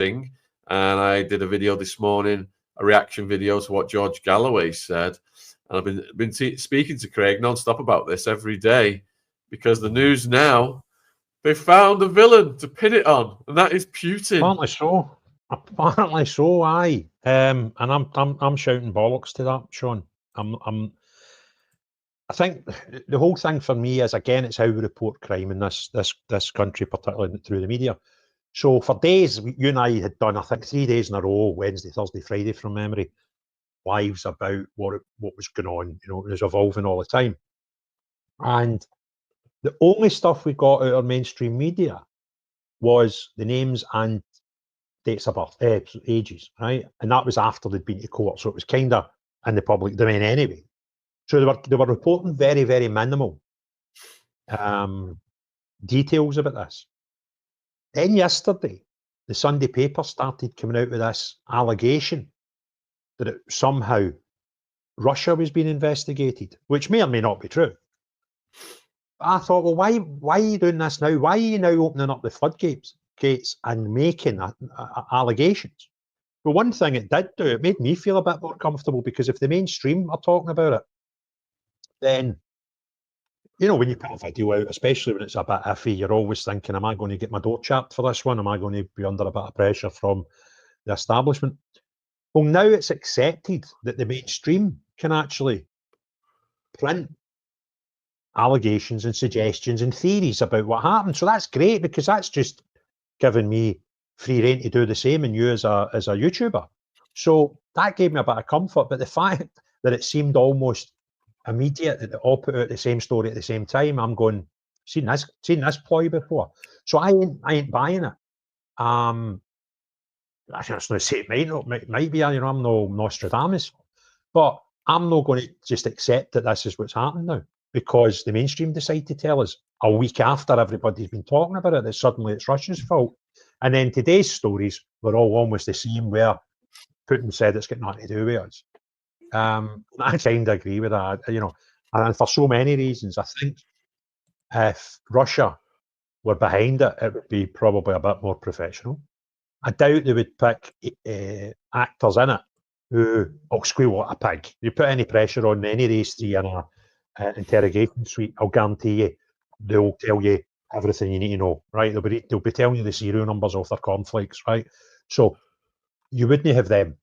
thing, and I did a video this morning, a reaction video to what George Galloway said. And I've been speaking to Craig non-stop about this every day, because the news now, they found a villain to pin it on, and that is Putin. Apparently so. Apparently so, aye. And I'm shouting bollocks to that, Shaun. I think the whole thing for me is, again, it's how we report crime in this country, particularly through the media. So for days, you and I had done, I think, 3 days in a row, Wednesday, Thursday, Friday from memory, lives about what was going on. You know, it was evolving all the time. And the only stuff we got out of mainstream media was the names and dates of birth, ages, right? And that was after they'd been to court. So it was kind of in the public domain anyway. So they were reporting very, very minimal details about this. Then yesterday, the Sunday paper started coming out with this allegation that somehow Russia was being investigated, which may or may not be true. But I thought, well, why are you doing this now? Why are you now opening up the floodgates and making allegations? Well, one thing it did do, it made me feel a bit more comfortable, because if the mainstream are talking about it, then, you know, when you put a video out, especially when it's a bit iffy, you're always thinking, am I going to get my door chapped for this one? Am I going to be under a bit of pressure from the establishment? Well, now it's accepted that the mainstream can actually print allegations and suggestions and theories about what happened. So that's great, because that's just giving me free rein to do the same, and you as a YouTuber. So that gave me a bit of comfort. But the fact that it seemed almost immediate that they all put out the same story at the same time, I'm going, seen this ploy before. So I ain't buying it. I was going to say it might be, you know, I'm no Nostradamus, but I'm not going to just accept that this is what's happening now, because the mainstream decided to tell us a week after everybody's been talking about it that suddenly it's Russia's fault. And then today's stories were all almost the same, where Putin said it's got nothing to do with us. I kind of agree with that, you know, and for so many reasons. I think if Russia were behind it, it would be probably a bit more professional. I doubt they would pick actors in it who squeal like a pig. You put any pressure on any of these three in a interrogation suite, I'll guarantee you they'll tell you everything you need to know, right? They'll be telling you the serial numbers off their cornflakes, right? So you wouldn't have them.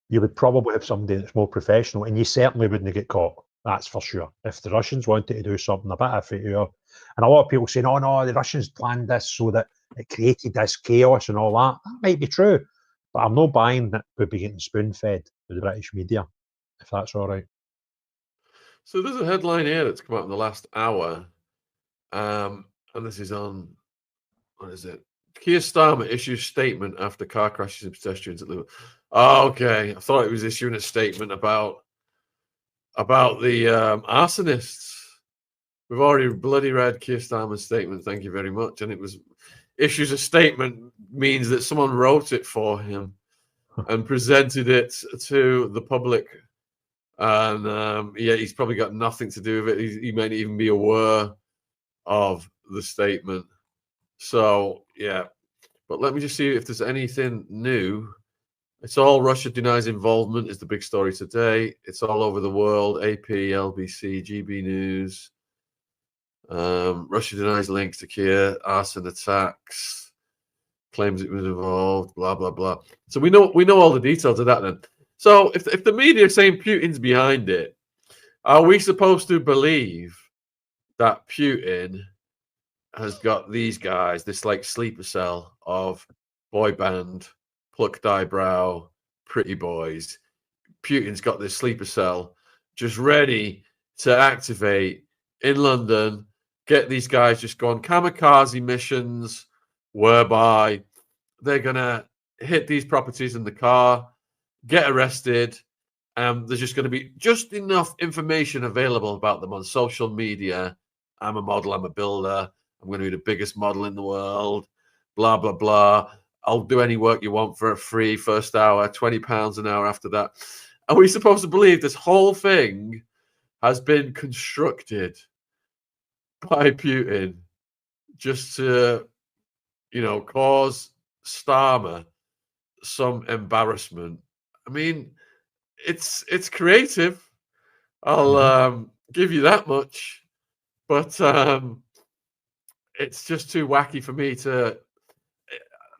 You would probably have somebody that's more professional, and you certainly wouldn't get caught. That's for sure. If the Russians wanted to do something a bit iffy here, and a lot of people saying, "Oh no, the Russians planned this so that it created this chaos and all that," that might be true, but I'm not buying that we'd be getting spoon-fed with the British media, if that's all right. So there's a headline here that's come out in the last hour, and this is on, what is it? Keir Starmer issues statement after car crashes and pedestrians at Liverpool. Oh, okay. I thought it was issuing a statement about the arsonists. We've already bloody read Keir Starmer's statement. Thank you very much. And it was issues a statement means that someone wrote it for him and presented it to the public. And yeah, he's probably got nothing to do with it. He may not even be aware of the statement. So yeah, but let me just see if there's anything new. It's all Russia denies involvement is the big story today. It's all over the world. AP, LBC, GB News. Russia denies links to Keir, arson attacks, claims it was involved, blah blah blah. So we know all the details of that then. So if the media are saying Putin's behind it, are we supposed to believe that Putin has got these guys, this like sleeper cell of boy band, plucked eyebrow, pretty boys? Putin's got this sleeper cell just ready to activate in London, get these guys just go on kamikaze missions whereby they're going to hit these properties in the car, get arrested. There's just going to be just enough information available about them on social media. I'm a model, I'm a builder, I'm going to be the biggest model in the world, blah, blah, blah. I'll do any work you want for a free first hour, £20 an hour after that. Are we supposed to believe this whole thing has been constructed by Putin just to, cause Starmer some embarrassment. I mean, it's creative. I'll give you that much, but it's just too wacky for me to.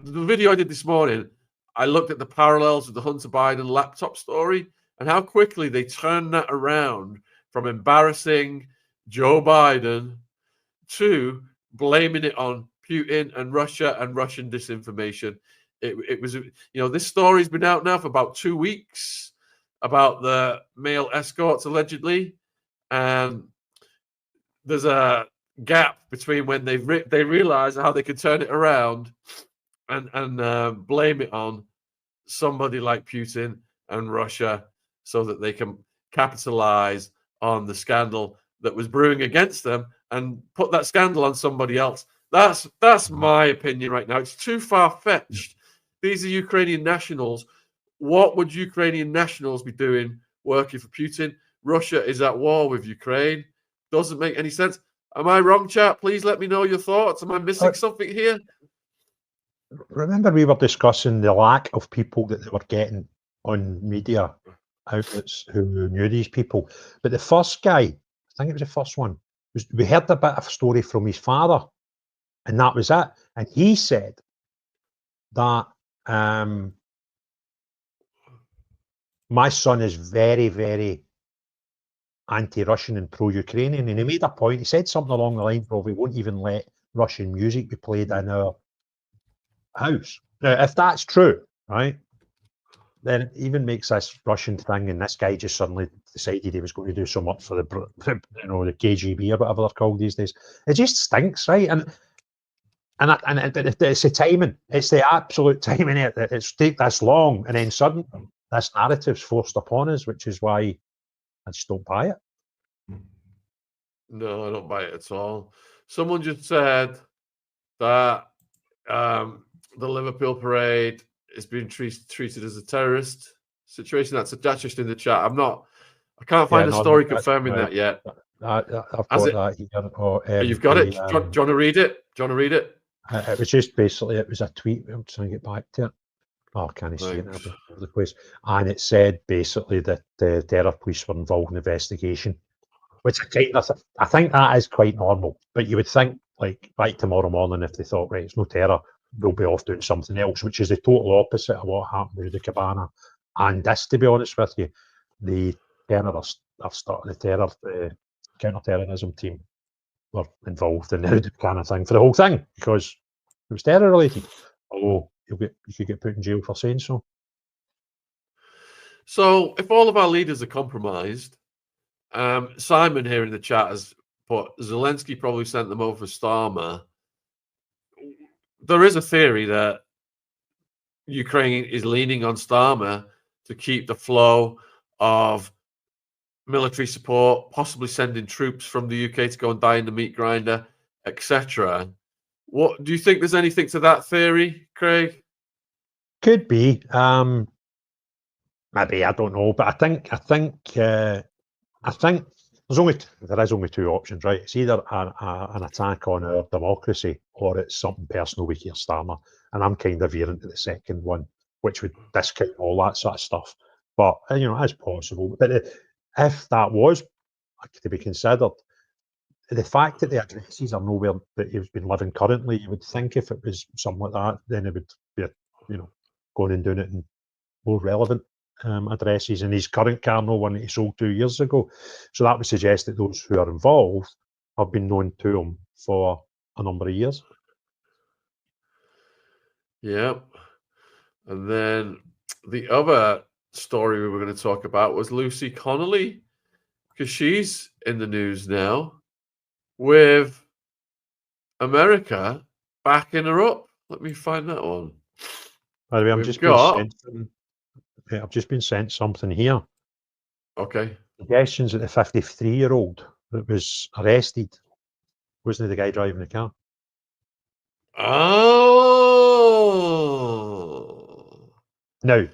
The video I did this morning, I looked at the parallels with the Hunter Biden laptop story and how quickly they turned that around from embarrassing Joe Biden to blaming it on Putin and Russia and Russian disinformation. It was, this story's been out now for about 2 weeks about the male escorts allegedly, and there's a gap between when they realize how they could turn it around and blame it on somebody like Putin and Russia so that they can capitalize on the scandal that was brewing against them and put that scandal on somebody else. That's my opinion right now. It's too far-fetched. These are Ukrainian nationals. What would Ukrainian nationals be doing working for Putin? Russia is at war with Ukraine. Doesn't make any sense. Am I wrong, chat? Please let me know your thoughts. Am I missing something here? Remember, we were discussing the lack of people that they were getting on media outlets who knew these people. But the first guy, I think it was the first one, we heard a bit of a story from his father, and that was it. And he said that my son is very, very anti-Russian and pro-Ukrainian. And he made a point. He said something along the lines of, we won't even let Russian music be played in our house. Now, if that's true, right, then it even makes this Russian thing, and this guy just suddenly decided he was going to do so much for the KGB or whatever they're called these days. It just stinks, right? And it's the timing. It's the absolute timing. It's take this long, and then suddenly this narrative's forced upon us, which is why I just don't buy it. No, I don't buy it at all. Someone just said that the Liverpool parade is being treated as a terrorist situation. That's just in the chat. I can't find a story confirming that yet. I've got that here. You've got it. Do you want to read it? Do you want to read it? It was just basically, it was a tweet. I'm trying to get back to it. Oh, can I see it? All over the place. And it said basically that the terror police were involved in the investigation, which I think that is quite normal. But you would think, like, right tomorrow morning, if they thought, right, it's no terror, they'll be off doing something else, which is the total opposite of what happened with the Cabana. And this, to be honest with you, the terrorists have started the counter-terrorism team were involved in the kind of thing for the whole thing because it was terror related. Although you could get put in jail for saying so. So if all of our leaders are compromised, Simon here in the chat has put Zelensky probably sent them over Starmer. There is a theory that Ukraine is leaning on Starmer to keep the flow of military support, possibly sending troops from the UK to go and die in the meat grinder, etc. What do you think? There's anything to that theory, Craig? Could be. Maybe, I don't know, but I think there is only two options, right? It's either an attack on our democracy or it's something personal with Keir Starmer, and I'm kind of veering to the second one, which would discount all that sort of stuff. But it's possible. But if that was to be considered, the fact that the addresses are nowhere that he's been living currently, you would think if it was something like that, then it would be going and doing it in more relevant addresses, and his current car, no one that he sold 2 years ago. So that would suggest that those who are involved have been known to him for a number of years. Yep. And then the other story we were going to talk about was Lucy Connolly, because she's in the news now with America backing her up. Let me find that one. By the way, I've just been sent something here. Okay. Suggestions that the 53-year-old that was arrested wasn't the guy driving the car. Oh. Now,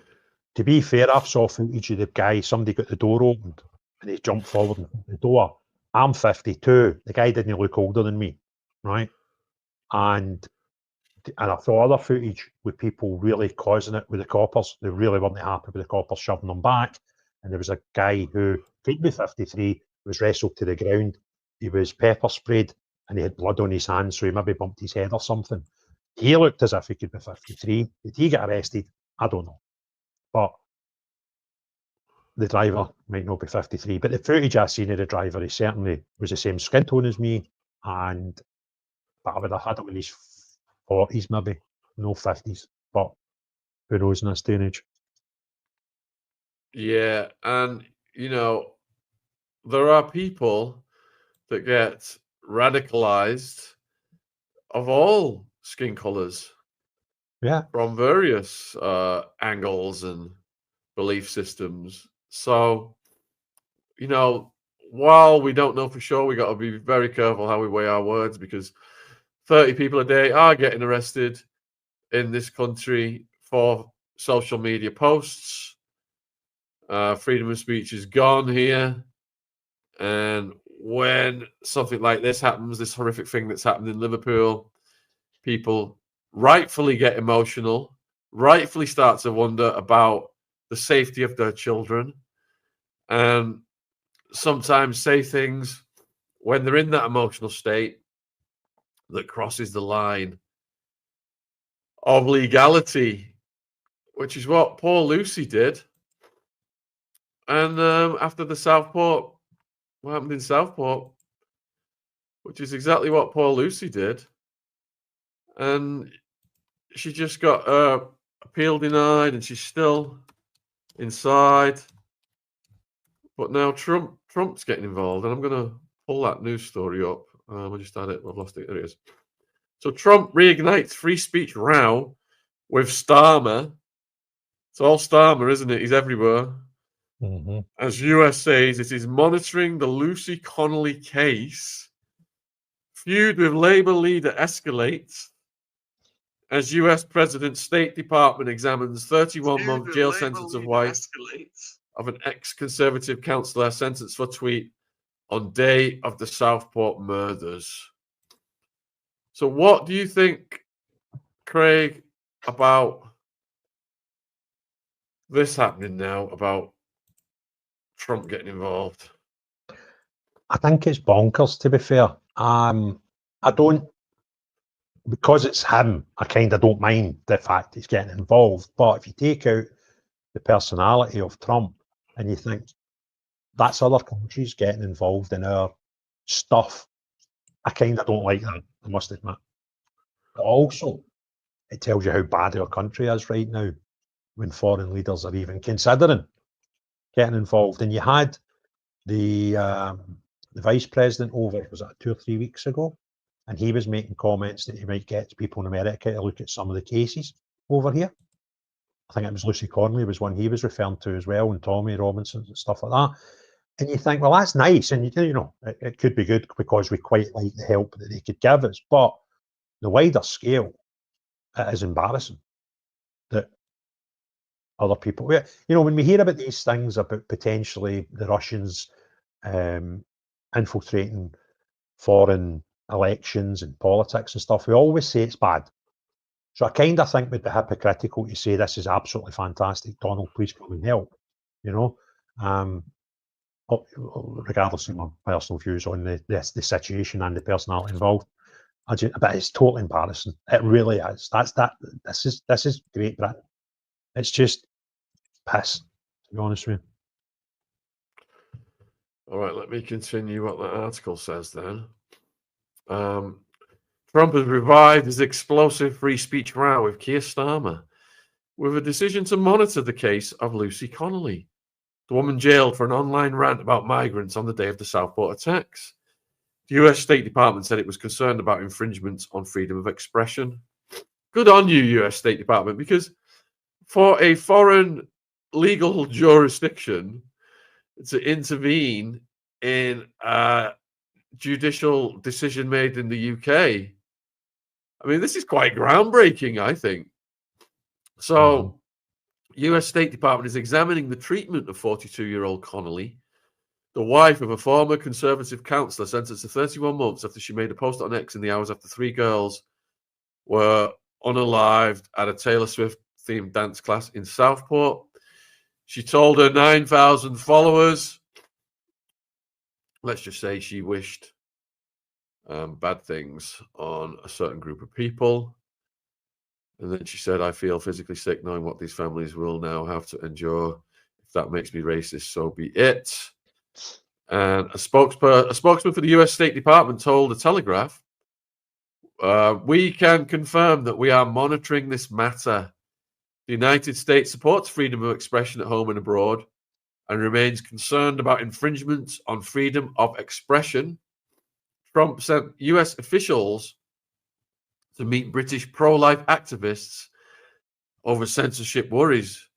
to be fair, I saw footage of the guy, somebody got the door opened and he jumped forward and the door. I'm 52. The guy didn't look older than me, right? And And I saw other footage with people really causing it with the coppers. They really weren't happy with the coppers shoving them back. And there was a guy who could be 53, was wrestled to the ground. He was pepper sprayed and he had blood on his hands, so he maybe bumped his head or something. He looked as if he could be 53. Did he get arrested? I don't know. But the driver might not be 53. But the footage I seen of the driver, he certainly was the same skin tone as me. But I would have had him in his 40s maybe, no 50s. But who knows in this day and age? Yeah, and you know, there are people that get radicalized of all skin colors. Yeah. From various angles and belief systems. So, you know, while we don't know for sure, we got to be very careful how we weigh our words, because 30 people a day are getting arrested in this country for social media posts. Freedom of speech is gone here. And when something like this happens, this horrific thing that's happened in Liverpool, people rightfully get emotional, rightfully start to wonder about the safety of their children, and sometimes say things when they're in that emotional state that crosses the line of legality, which is what poor Lucy did. And after the Southport, what happened in Southport, which is exactly what poor Lucy did. And she just got appeal denied, and she's still inside. But now Trump's getting involved, and I'm going to pull that news story up. I just had it. I've lost it. There it is. So Trump reignites free speech row with Starmer. It's all Starmer, isn't it? He's everywhere. Mm-hmm. As US says, it is monitoring the Lucy Connolly case. Feud with Labour leader escalates as US President's State Department examines 31-month jail sentence of wife of an ex-Conservative councillor sentenced for tweet on day of the Southport murders. So what do you think, Craig, about this happening now, about Trump getting involved? I think it's bonkers, to be fair. I don't, because it's him, I kind of don't mind the fact he's getting involved. But if you take out the personality of Trump and you think that's other countries getting involved in our stuff, I kind of don't like that, I must admit. But also, it tells you how bad our country is right now when foreign leaders are even considering getting involved. And you had the vice president over, was that 2 or 3 weeks ago? And he was making comments that he might get people in America to look at some of the cases over here. I think it was Lucy Connolly was one he was referring to as well, and Tommy Robinson and stuff like that. And you think, well, that's nice, and you know, it could be good because we quite like the help that they could give us. But the wider scale, it is embarrassing that other people, you know, when we hear about these things about potentially the Russians infiltrating foreign elections and politics and stuff, we always say it's bad. So I kind of think we'd be hypocritical to say this is absolutely fantastic. Donald, please come and help. You know, regardless of my personal views on the situation and the personality involved, but it's totally embarrassing. It really is. This is Great Britain. It's just piss, to be honest with you. All right, let me continue what that article says then. Trump has revived his explosive free speech row with Keir Starmer, with a decision to monitor the case of Lucy Connolly, the woman jailed for an online rant about migrants on the day of the Southport attacks. The US State Department said it was concerned about infringements on freedom of expression. Good on you, US State Department, because for a foreign legal jurisdiction to intervene in a judicial decision made in the UK, I mean, this is quite groundbreaking, I think. So, US State Department is examining the treatment of 42-year-old Connelly, the wife of a former Conservative councillor sentenced to 31 months after she made a post on X in the hours after 3 girls were unalived at a Taylor Swift-themed dance class in Southport. She told her 9,000 followers, let's just say she wished bad things on a certain group of people. And then she said, I feel physically sick knowing what these families will now have to endure. If that makes me racist, so be it. And a spokesman for the US State Department told The Telegraph, we can confirm that we are monitoring this matter. The United States supports freedom of expression at home and abroad and remains concerned about infringements on freedom of expression. Trump sent US officials to meet British pro-life activists over censorship worries.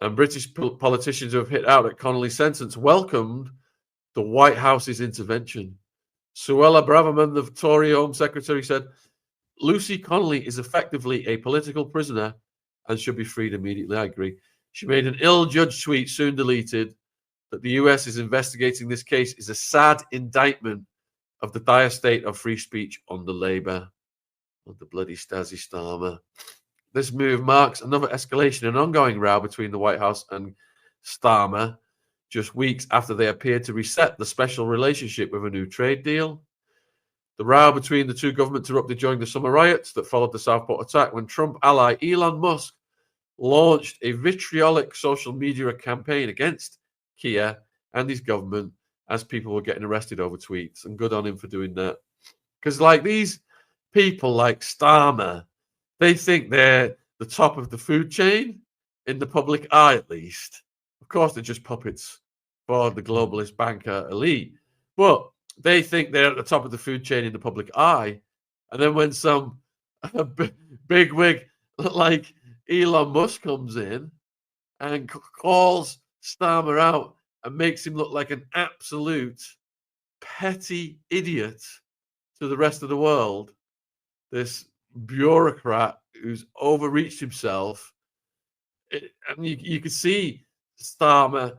And British politicians who have hit out at Connolly's sentence welcomed the White House's intervention. Suella Braverman, the Tory Home Secretary, said, Lucy Connolly is effectively a political prisoner and should be freed immediately. I agree. She made an ill-judged tweet, soon deleted, that the US is investigating this case is a sad indictment of the dire state of free speech under Labour. Of the bloody Stasi Starmer. This move marks another escalation and ongoing row between the White House and Starmer, just weeks after they appeared to reset the special relationship with a new trade deal. The row between the two governments erupted during the summer riots that followed the Southport attack when Trump ally Elon Musk launched a vitriolic social media campaign against Keir and his government as people were getting arrested over tweets. And good on him for doing that. Because like these people like Starmer, they think they're the top of the food chain in the public eye, at least. Of course, they're just puppets for the globalist banker elite, but they think they're at the top of the food chain in the public eye. And then when some big wig like Elon Musk comes in and calls Starmer out and makes him look like an absolute petty idiot to the rest of the world, this bureaucrat who's overreached himself, and you can see Starmer,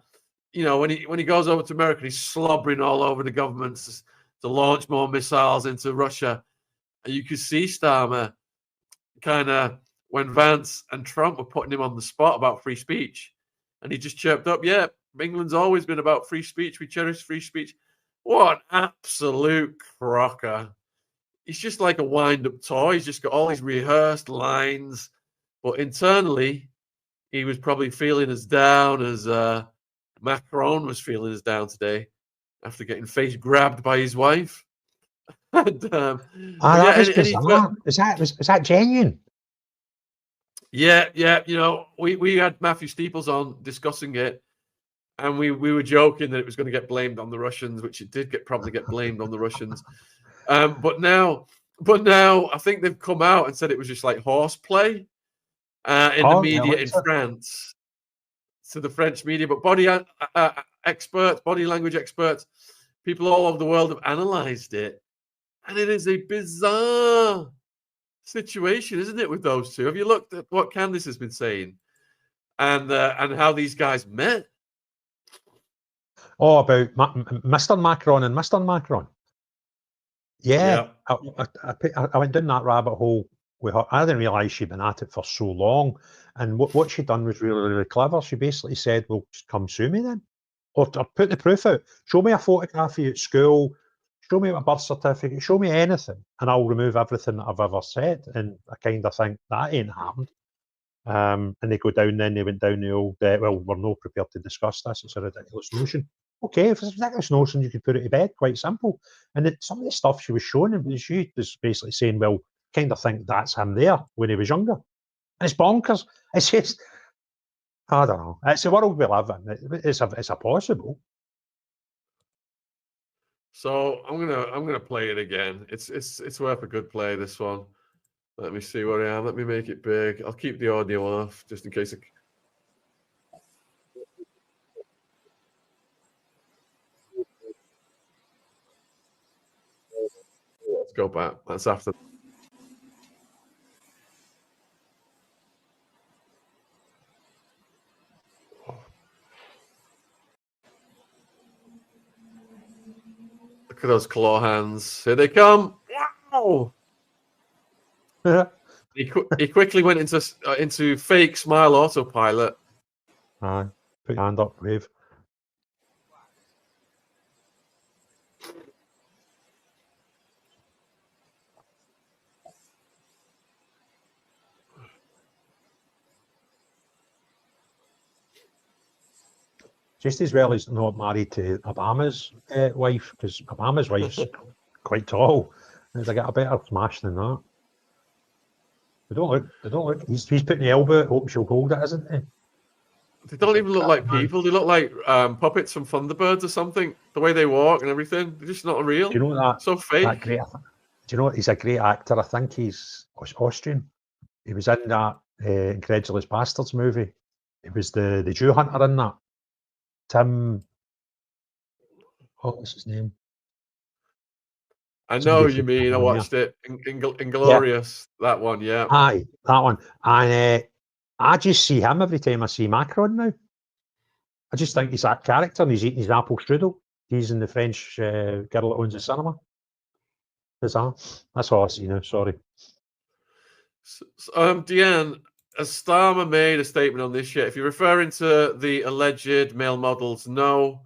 when he goes over to America, he's slobbering all over the governments to launch more missiles into Russia, and you can see Starmer kind of when Vance and Trump were putting him on the spot about free speech, and he just chirped up, "Yeah, England's always been about free speech. We cherish free speech." What an absolute crocker! He's just like a wind-up toy. He's just got all these rehearsed lines, but internally, he was probably feeling as down as Macaron was feeling as down today after getting face grabbed by his wife. And, that was bizarre. Is that genuine? Yeah. We had Matthew Steeples on discussing it, and we were joking that it was going to get blamed on the Russians, which it did probably get blamed on the Russians. But now I think they've come out and said it was just like horseplay in the media in France, to the French media. But body language experts, people all over the world have analysed it, and it is a bizarre situation, isn't it, with those two? Have you looked at what Candice has been saying and how these guys met? Oh, about Mr. Macron and Mr. Macron. Yeah. I went down that rabbit hole with her. I didn't realise she'd been at it for so long. And what she'd done was really, really clever. She basically said, well, just come sue me then. Or put the proof out. Show me a photograph of you at school. Show me a birth certificate. Show me anything. And I'll remove everything that I've ever said. And I kind of think that ain't happened. And they go down then, they went down the old, well, we're not prepared to discuss this. It's a ridiculous notion. Okay, if it's a ridiculous notion, you could put it to bed, quite simple. And some of the stuff she was showing, she was basically saying, well, kind of think that's him there when he was younger. And it's bonkers. It's just, I don't know. It's the world we live in. It's a possible. So I'm gonna play it again. It's worth a good play, this one. Let me see where I am. Let me make it big. I'll keep the audio off just in case. Let's go back. That's after. Look at those claw hands. Here they come. Wow. He quickly went into fake smile autopilot. Put your hand up, wave. Just as well as not married to Obama's wife, because Obama's wife's quite tall. They get a better smash than that. They don't look. He's putting the elbow out, hoping she'll hold it, isn't he? They don't even look like people. They look like puppets from Thunderbirds or something. The way they walk and everything, they're just not real. Do you know that? So fake. That great, do you know what? He's a great actor. I think he's Austrian. He was in that Incredulous Bastards movie. He was the Jew hunter in that. Tim. What's his name? I know you mean. I watched it. Inglorious. Yeah. That one, yeah. Aye, that one. And I just see him every time I see Macaron now. I just think he's that character and he's eating his apple strudel. He's in the French girl that owns the cinema. That's all I see now, sorry. Deanne, has Starmer made a statement on this yet? If you're referring to the alleged male models, no.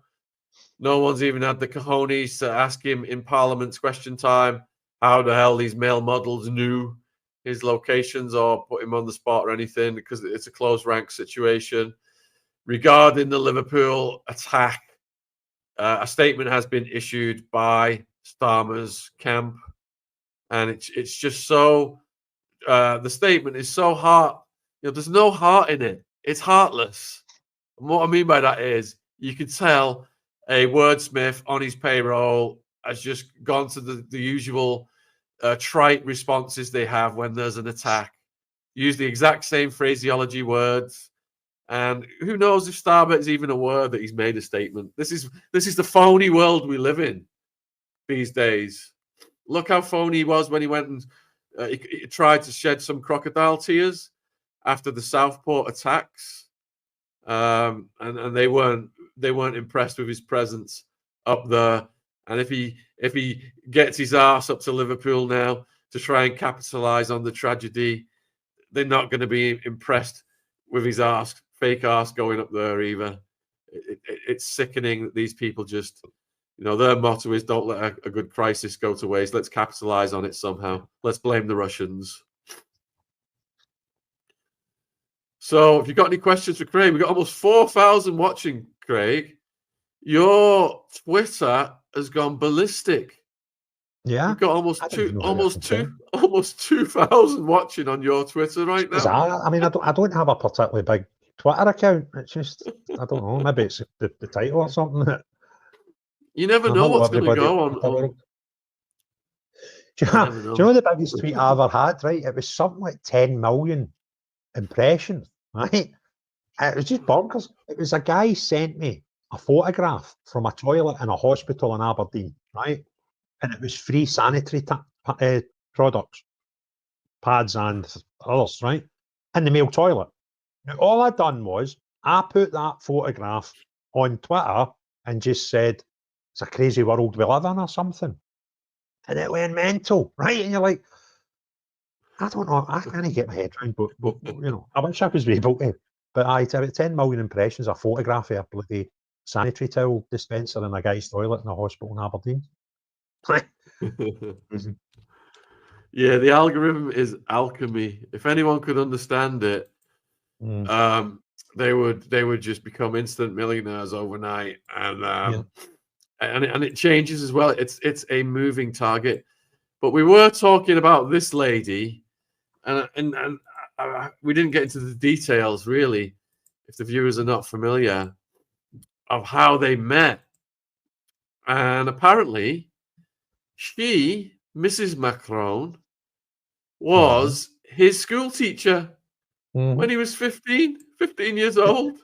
No one's even had the cojones to ask him in Parliament's question time how the hell these male models knew his locations or put him on the spot or anything, because it's a closed rank situation. Regarding the Liverpool attack, a statement has been issued by Starmer's camp, and it's just so the statement is so there's no heart in it. It's heartless. And what I mean by that is you could tell a wordsmith on his payroll has just gone to the usual trite responses they have when there's an attack. Use the exact same phraseology words. And who knows if Starmer is even aware that he's made a statement. This is the phony world we live in these days. Look how phony he was when he went and he tried to shed some crocodile tears after the Southport attacks. And they weren't impressed with his presence up there. And if he gets his arse up to Liverpool now to try and capitalise on the tragedy, they're not going to be impressed with his fake arse going up there either. It's sickening that these people just, their motto is don't let a good crisis go to waste. Let's capitalise on it somehow. Let's blame the Russians. So if you've got any questions for Craig, we've got almost 4,000 watching, Craig. Your Twitter has gone ballistic. Yeah. You've got almost 2,000 watching on your Twitter right now. I mean, I don't have a particularly big Twitter account. It's just, I don't know, maybe it's the title or something. You never know what's going to go on. Do you know the biggest tweet I ever had, right? It was something like 10 million impressions, right? It was just bonkers. It was a guy sent me a photograph from a toilet in a hospital in Aberdeen, right? And it was free sanitary products, pads and others, right? In the male toilet. Now, all I'd done was I put that photograph on Twitter and just said, it's a crazy world we live in or something. And it went mental, right? And you're like, I don't know, I can't get my head around, but I wish I was able to. But about 10 million impressions, a photograph of a bloody sanitary towel dispenser in a guy's toilet in a hospital in Aberdeen. Yeah, the algorithm is alchemy. If anyone could understand it, they would just become instant millionaires overnight. And and it changes as well. It's a moving target. But we were talking about this lady, and we didn't get into the details really, if the viewers are not familiar, of how they met. And apparently, she, Mrs. Macron, was his school teacher when he was 15 years old.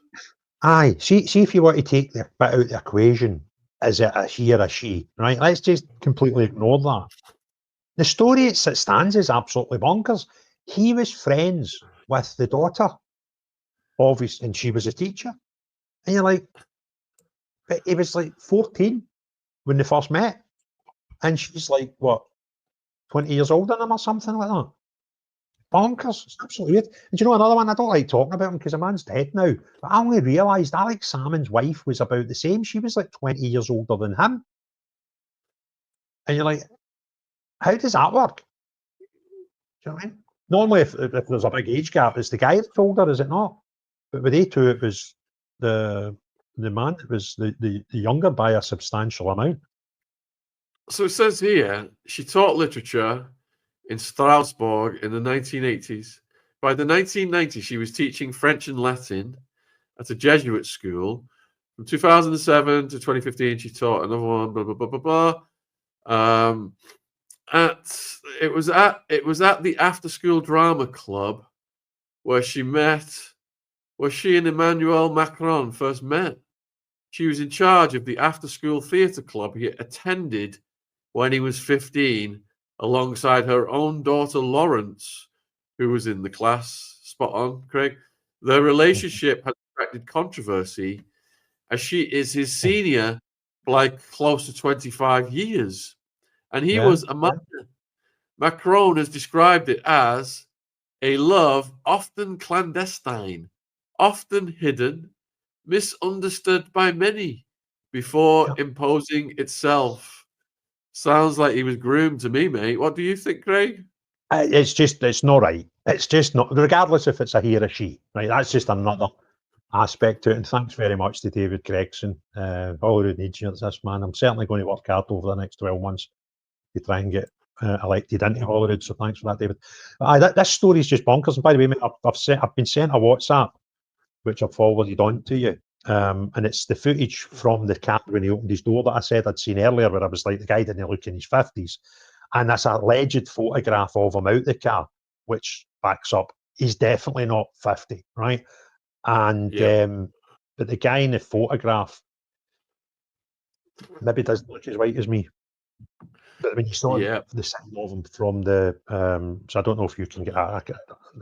Aye, see if you want to take the bit out of the equation, is it a he or a she, right? Let's just completely ignore that. The story as it stands is absolutely bonkers. He was friends with the daughter, obviously, and she was a teacher. And you're like, but he was like 14 when they first met. And she's like, what, 20 years older than him or something like that? bonkers. It's absolutely weird. And do you know another one? I don't like talking about him because the man's dead now. But I only realised Alex Salmond's wife was about the same. She was like 20 years older than him. And you're like, how does that work? Do you know what I mean? Normally, if there's a big age gap, it's the guy that's older, is it not? But with they two, it was the man that was the younger by a substantial amount. So it says here, she taught literature in Strasbourg in the 1980s. By the 1990s, she was teaching French and Latin at a Jesuit school. From 2007 to 2015, she taught another one, blah, blah, blah, blah, blah. It was at the after-school drama club where she and Emmanuel Macron first met. She was in charge of the after-school theatre club he attended when he was 15, alongside her own daughter Lawrence, who was in the class. Spot on, Craig. Their relationship has attracted controversy as she is his senior by close to 25 years. And he was a minor. Macron has described it as a love often clandestine, often hidden, misunderstood by many before imposing itself. Sounds like he was groomed to me, mate. What do you think, Craig? It's not right. It's just not, regardless if it's a he or a she, right? That's just another aspect to it. And thanks very much to David Gregson. Hollywood needs you, this man. I'm certainly going to work hard over the next 12 months to try and get elected into Hollywood. So thanks for that, David. This story is just bonkers. And by the way, mate, I've been sent a WhatsApp, which I've forwarded on to you. And it's the footage from the car when he opened his door that I said I'd seen earlier, where I was like, the guy didn't look in his 50s. And that's an alleged photograph of him out the car, which backs up he's definitely not 50, right? And but the guy in the photograph maybe doesn't look as white as me. But when you saw the sign of him from the, so I don't know if you can get that. I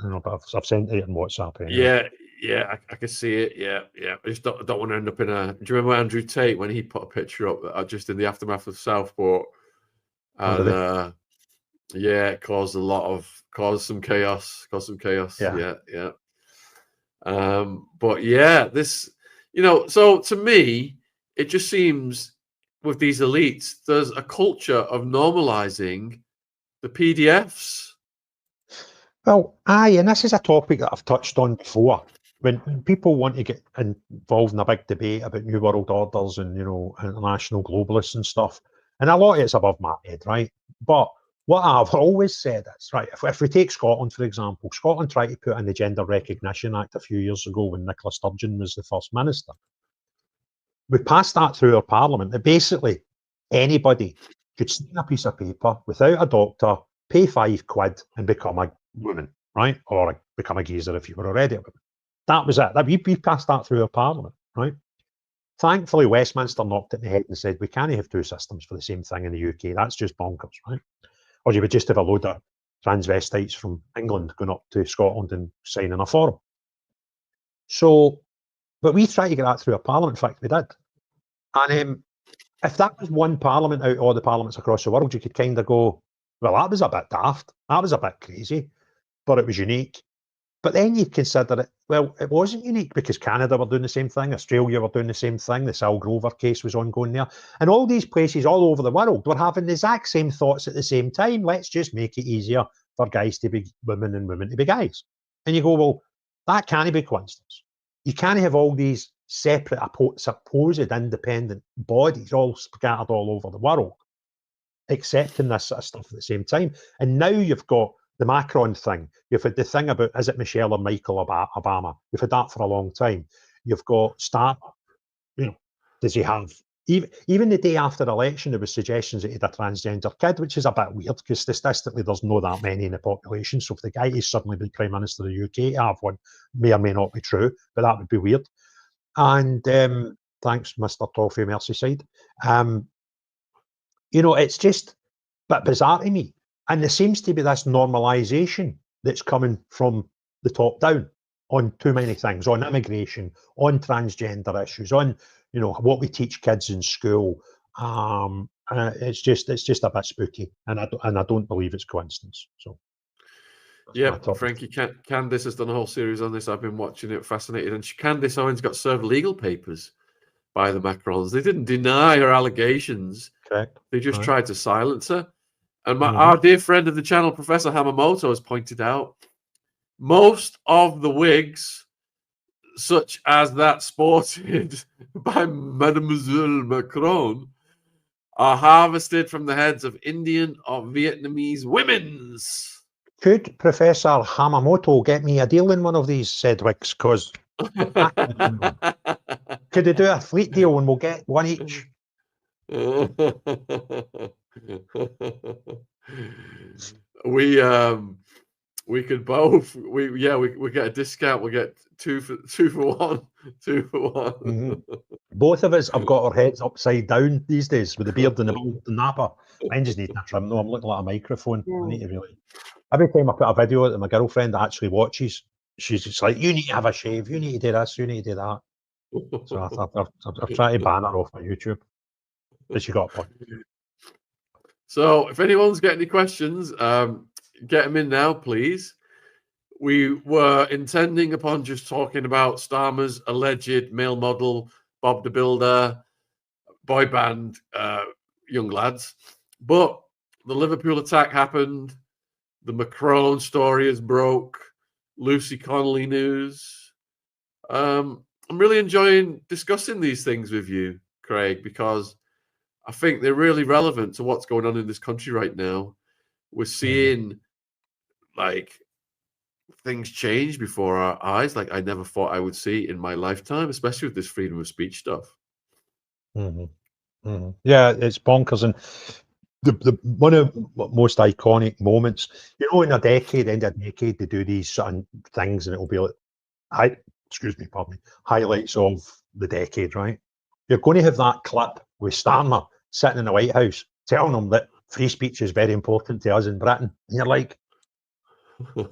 don't know, but I've sent it on WhatsApp. Anyway. Yeah, I can see it. Yeah. I just don't want to end up in a. Do you remember Andrew Tate when he put a picture up just in the aftermath of Southport? And it caused some chaos. Yeah. But yeah, this, so to me, it just seems with these elites, there's a culture of normalizing the PDFs. Well, and this is a topic that I've touched on before. When people want to get involved in a big debate about New World Orders and, international globalists and stuff, and a lot of it's above my head, right? But what I've always said is, right, if we take Scotland, for example, Scotland tried to put in the Gender Recognition Act a few years ago when Nicola Sturgeon was the First Minister. We passed that through our Parliament that basically anybody could sign a piece of paper without a doctor, pay £5 and become a woman, right? Or become a geezer if you were already a woman. That was it. We passed that through our Parliament, right? Thankfully, Westminster knocked it in the head and said, we can't have two systems for the same thing in the UK. That's just bonkers, right? Or you would just have a load of transvestites from England going up to Scotland and signing a form. So, but we tried to get that through a Parliament. In fact, we did. And if that was one Parliament out of all the Parliaments across the world, you could kind of go, well, that was a bit daft. That was a bit crazy, but it was unique. But then you consider it, well, it wasn't unique because Canada were doing the same thing, Australia were doing the same thing, the Sal Grover case was ongoing there. And all these places all over the world were having the exact same thoughts at the same time. Let's just make it easier for guys to be women and women to be guys. And you go, well, that can't be coincidence. You can't have all these separate, supposed independent bodies all scattered all over the world accepting this sort of stuff at the same time. And now you've got the Macaron thing. You've had the thing about, is it Michelle or Michael Obama? You've had that for a long time. You've got Starmer. Does he have, even the day after the election, there was suggestions that he had a transgender kid, which is a bit weird because statistically there's not that many in the population. So if the guy is suddenly been Prime Minister of the UK to have one, may or may not be true, but that would be weird. And thanks, Mr. Toffee Merseyside. It's just a bit bizarre to me. And there seems to be this normalisation that's coming from the top down on too many things, on immigration, on transgender issues, on what we teach kids in school. It's just a bit spooky, and I don't believe it's coincidence. So Yeah, Frankie Candice has done a whole series on this. I've been watching it, fascinated. And Candice Owens got served legal papers by the Macrons. They didn't deny her allegations. Correct. They just Right. tried to silence her. And our dear friend of the channel, Professor Hamamoto, has pointed out most of the wigs, such as that sported by Mademoiselle Macron, are harvested from the heads of Indian or Vietnamese women's. Could Professor Hamamoto get me a deal in one of these said wigs? Because could they do a fleet deal and we'll get one each? We could both. We get a discount. We get two for one. 2 for 1. Both of us have got our heads upside down these days with the beard and the bald and napper. Mine just needs a trim. No, I'm looking like a microphone. I need to really. Every time I put a video that my girlfriend actually watches, she's just like, "You need to have a shave. You need to do this. You need to do that." So I've tried to ban her off my YouTube, but she got a point. So if anyone's got any questions, get them in now, please. We were intending upon just talking about Starmer's alleged male model, Bob the Builder, boy band, young lads. But the Liverpool attack happened. The Macron story is broke. Lucy Connolly news. I'm really enjoying discussing these things with you, Craig, because I think they're really relevant to what's going on in this country right now. We're seeing like things change before our eyes, like I never thought I would see in my lifetime, especially with this freedom of speech stuff. Yeah, it's bonkers. And the one of the most iconic moments, in a decade, end of a decade, they do these sort of things, and it'll be like, highlights of the decade, right? You're going to have that clip with Starmer sitting in the White House telling them that free speech is very important to us in Britain. And you're like, I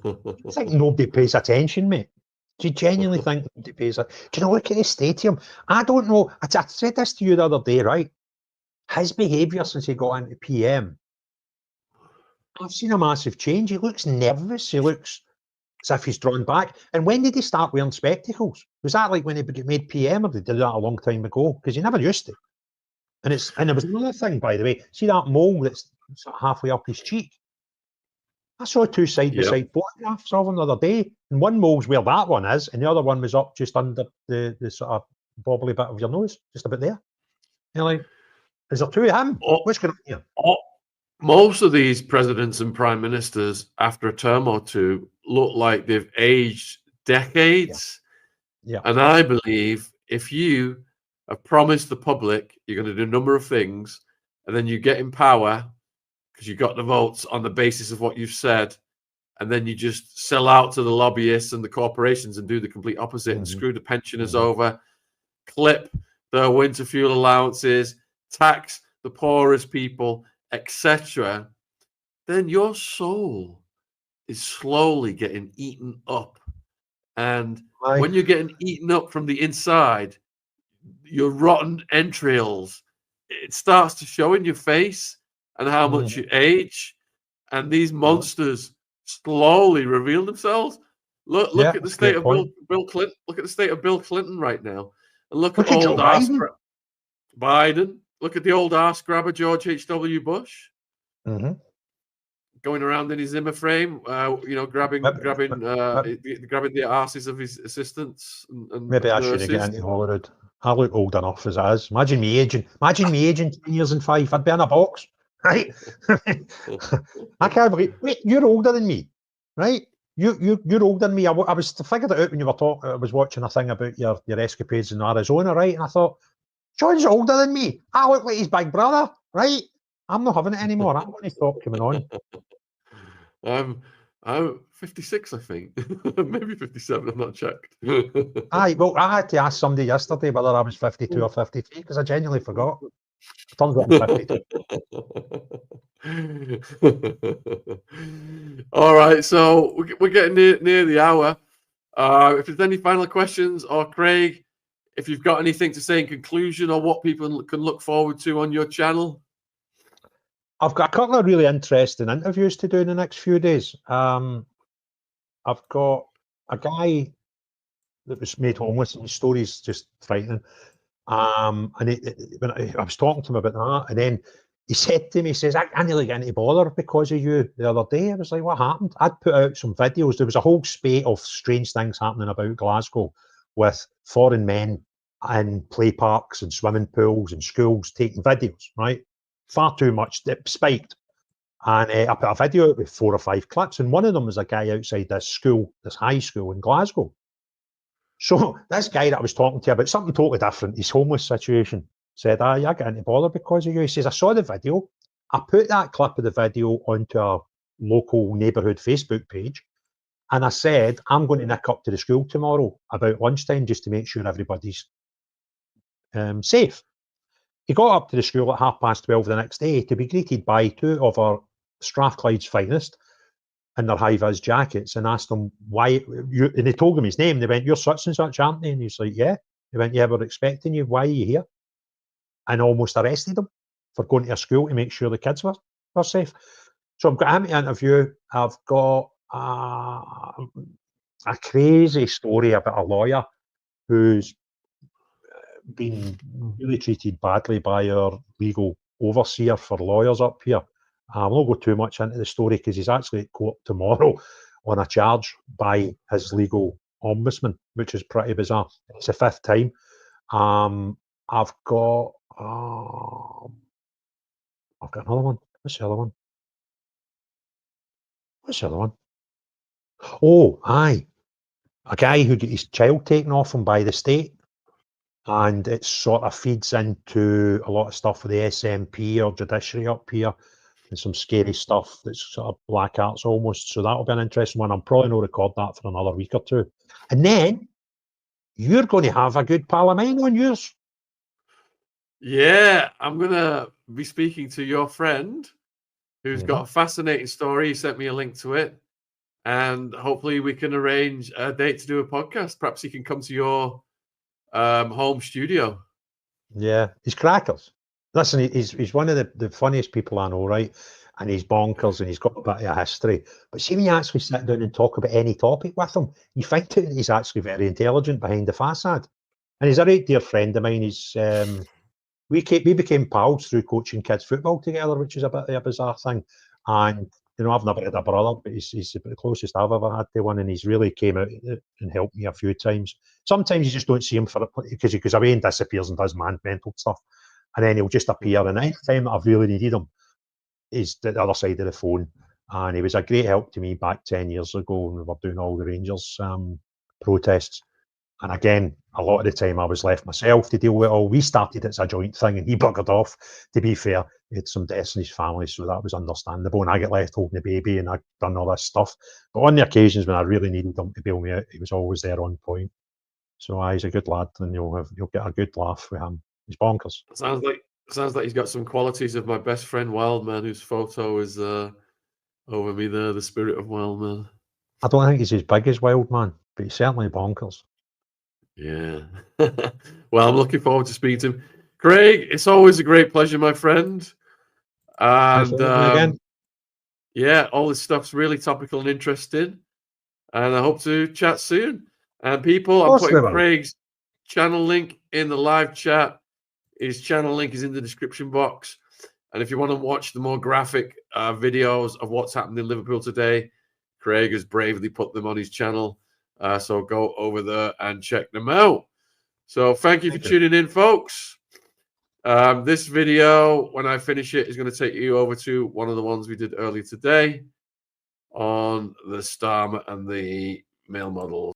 think nobody pays attention, mate. Do you genuinely think nobody pays attention? Do you know, look at the stadium. I don't know. I said this to you the other day, right? His behaviour since he got into PM, I've seen a massive change. He looks nervous. He looks as if he's drawn back. And when did he start wearing spectacles? Was that like when he made PM, or did he do that a long time ago? Because he never used to. And there was another thing, by the way. See that mole that's sort of halfway up his cheek? I saw 2 side-by-side photographs of him the other day, and one mole's where that one is, and the other one was up just under the sort of bobbly bit of your nose, just about there. And you're like, is there 2 of him? What's going on here? Most of these presidents and prime ministers, after a term or two, look like they've aged decades. Yeah. And I believe if you have promised the public you're going to do a number of things, and then you get in power because you got the votes on the basis of what you've said, and then you just sell out to the lobbyists and the corporations and do the complete opposite and screw the pensioners over, clip their winter fuel allowances, tax the poorest people, etc., then your soul is slowly getting eaten up. And when you're getting eaten up from the inside, your rotten entrails, it starts to show in your face and how much you age. And these monsters slowly reveal themselves. Look at the state of Bill Clinton. Look at the state of Bill Clinton right now. And look at old ass Biden. Look at the old ass grabber George H.W. Bush. Going around in his Zimmer frame, grabbing the asses of his assistants. And maybe I should get into Hollywood. I look old enough as I is. Imagine me aging 10 years and 5. I'd be in a box, right? I can't believe. Wait, you're older than me, right? You're older than me. I was figured it out when you were talking. I was watching a thing about your escapades in Arizona, right? And I thought, John's older than me. I look like his big brother, right? I'm not having it anymore. I'm going to stop coming on. I'm 56, I think. Maybe 57. I've not checked. Well, I had to ask somebody yesterday whether I was 52 or 53 because I genuinely forgot. It turns out I'm 52. All right, so we're getting near the hour. If there's any final questions, or Craig, if you've got anything to say in conclusion, or what people can look forward to on your channel. I've got a couple of really interesting interviews to do in the next few days. I've got a guy that was made homeless, and his story's just frightening. And when I was talking to him about that, and then he said to me, he says, I nearly got into bother because of you the other day. I was like, what happened? I'd put out some videos. There was a whole spate of strange things happening about Glasgow with foreign men in play parks and swimming pools and schools taking videos, right? Far too much. It spiked. And I put a video out with 4 or 5 clips, and one of them was a guy outside this school, this high school in Glasgow. So this guy that I was talking to about something totally different, his homeless situation, said, I got into bother because of you. He says, I saw the video. I put that clip of the video onto our local neighbourhood Facebook page. And I said, I'm going to nick up to the school tomorrow about lunchtime just to make sure everybody's safe. He got up to the school at 12:30 the next day to be greeted by 2 of our Strathclyde's finest in their high-vis jackets, and asked him why, and they told him his name. They went, you're such and such, aren't they? And he's like, yeah. They went, yeah, we're expecting you. Why are you here? And almost arrested him for going to a school to make sure the kids were safe. So I've got him to interview. I've got a crazy story about a lawyer who's been really treated badly by our legal overseer for lawyers up here. I won't go too much into the story because he's actually at court tomorrow on a charge by his legal ombudsman, which is pretty bizarre. It's the 5th time. I've got another one. What's the other one? Oh, aye. A guy who got his child taken off him by the state. And it sort of feeds into a lot of stuff with the SNP or judiciary up here, and some scary stuff that's sort of black arts almost. So that'll be an interesting one. I'm probably not record that for another week or 2. And then you're going to have a good pal of mine on yours. Yeah, I'm going to be speaking to your friend who's got a fascinating story. He sent me a link to it. And hopefully we can arrange a date to do a podcast. Perhaps he can come to your home studio. Yeah, he's crackers. Listen, he's one of the funniest people I know, right? And he's bonkers, and he's got a bit of a history. But see, when you actually sit down and talk about any topic with him, you find out that he's actually very intelligent behind the facade. And he's a right dear friend of mine. He's we became pals through coaching kids football together, which is a bit of a bizarre thing. And you know, I've never had a brother, but he's the closest I've ever had to one, and he's really came out and helped me a few times. Sometimes you just don't see him for it because he goes away and disappears and does mental stuff, and then he'll just appear. And any time that I've really needed him, he's the other side of the phone. And he was a great help to me back 10 years ago when we were doing all the Rangers protests. And again, a lot of the time I was left myself to deal with it all. We started it as a joint thing, and he buggered off. To be fair, he had some deaths in his family, so that was understandable. And I get left holding the baby, and I've done all this stuff. But on the occasions when I really needed him to bail me out, he was always there on point. So he's a good lad, and you'll get a good laugh with him. He's bonkers. Sounds like he's got some qualities of my best friend Wildman, whose photo is over me there. The spirit of Wildman. I don't think he's as big as Wildman, but he's certainly bonkers. Yeah. Well, I'm looking forward to speaking to him. Craig, it's always a great pleasure, my friend. And yeah, all this stuff's really topical and interesting. And I hope to chat soon. And people, I'm putting Craig's channel link in the live chat. His channel link is in the description box. And if you want to watch the more graphic videos of what's happened in Liverpool today, Craig has bravely put them on his channel. So go over there and check them out. So thank you for tuning in, folks. This video, when I finish it, is going to take you over to one of the ones we did earlier today on the Starmer and the male model.